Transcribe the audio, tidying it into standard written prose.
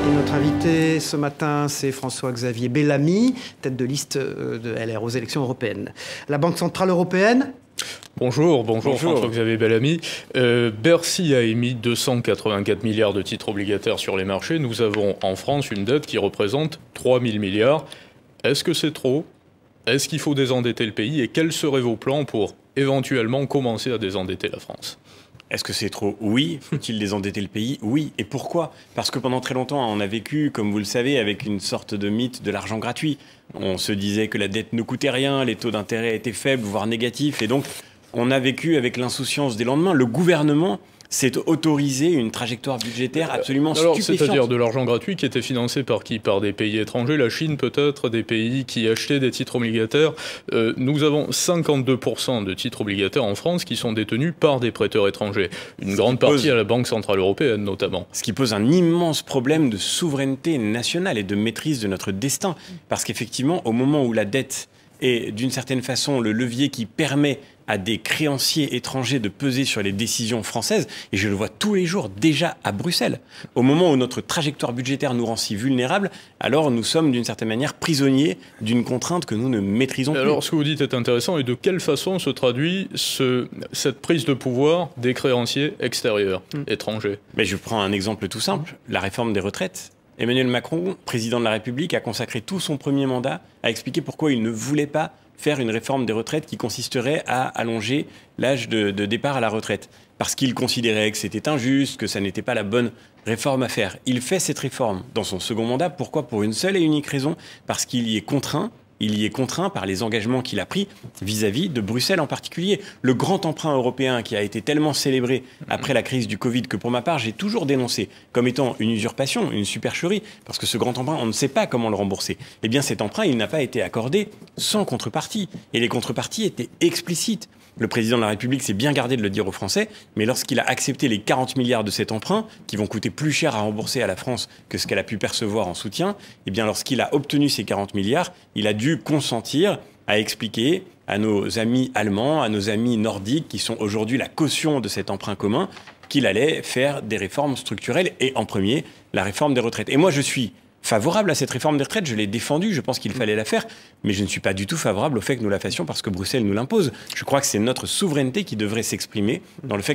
Et notre invité ce matin, c'est François-Xavier Bellamy, tête de liste de LR aux élections européennes. La Banque Centrale Européenne. Bonjour François-Xavier Bellamy. Bercy a émis 284 milliards de titres obligataires sur les marchés. Nous avons en France une dette qui représente 3 000 milliards. Est-ce que c'est trop? Est-ce qu'il faut désendetter le pays? Et quels seraient vos plans pour éventuellement commencer à désendetter la France? Est-ce que c'est trop? Oui. Faut-il désendetter le pays? Oui. Et pourquoi? Parce que pendant très longtemps, on a vécu, comme vous le savez, avec une sorte de mythe de l'argent gratuit. On se disait que la dette ne coûtait rien, les taux d'intérêt étaient faibles, voire négatifs. Et donc, on a vécu avec l'insouciance des lendemains. Le gouvernement s'est autorisé une trajectoire budgétaire absolument stupéfiante. C'est-à-dire de l'argent gratuit qui était financé par qui? Par des pays étrangers, la Chine peut-être, des pays qui achetaient des titres obligataires. Nous avons 52% de titres obligataires en France qui sont détenus par des prêteurs étrangers. Une grande partie à la Banque Centrale Européenne notamment. Ce qui pose un immense problème de souveraineté nationale et de maîtrise de notre destin. Parce qu'effectivement, au moment où la dette est d'une certaine façon le levier qui permet à des créanciers étrangers de peser sur les décisions françaises, et je le vois tous les jours déjà à Bruxelles. Au moment où notre trajectoire budgétaire nous rend si vulnérables, alors nous sommes d'une certaine manière prisonniers d'une contrainte que nous ne maîtrisons plus. Alors ce que vous dites est intéressant, et de quelle façon se traduit cette prise de pouvoir des créanciers extérieurs, étrangers? Mais je prends un exemple tout simple, la réforme des retraites. Emmanuel Macron, président de la République, a consacré tout son premier mandat à expliquer pourquoi il ne voulait pas faire une réforme des retraites qui consisterait à allonger l'âge de départ à la retraite. Parce qu'il considérait que c'était injuste, que ça n'était pas la bonne réforme à faire. Il fait cette réforme dans son second mandat. Pourquoi? Pour une seule et unique raison. Parce qu'il y est contraint. Il y est contraint par les engagements qu'il a pris vis-à-vis de Bruxelles en particulier. Le grand emprunt européen qui a été tellement célébré après la crise du Covid que pour ma part j'ai toujours dénoncé comme étant une usurpation, une supercherie, parce que ce grand emprunt on ne sait pas comment le rembourser. Eh bien cet emprunt il n'a pas été accordé sans contrepartie. Et les contreparties étaient explicites. Le président de la République s'est bien gardé de le dire aux Français, mais lorsqu'il a accepté les 40 milliards de cet emprunt, qui vont coûter plus cher à rembourser à la France que ce qu'elle a pu percevoir en soutien, eh bien lorsqu'il a obtenu ces 40 milliards, il a dû consentir à expliquer à nos amis allemands, à nos amis nordiques, qui sont aujourd'hui la caution de cet emprunt commun, qu'il allait faire des réformes structurelles, et en premier, la réforme des retraites. Et moi, je suis favorable à cette réforme des retraites, je l'ai défendue, je pense qu'il fallait la faire, mais je ne suis pas du tout favorable au fait que nous la fassions parce que Bruxelles nous l'impose. Je crois que c'est notre souveraineté qui devrait s'exprimer dans le fait que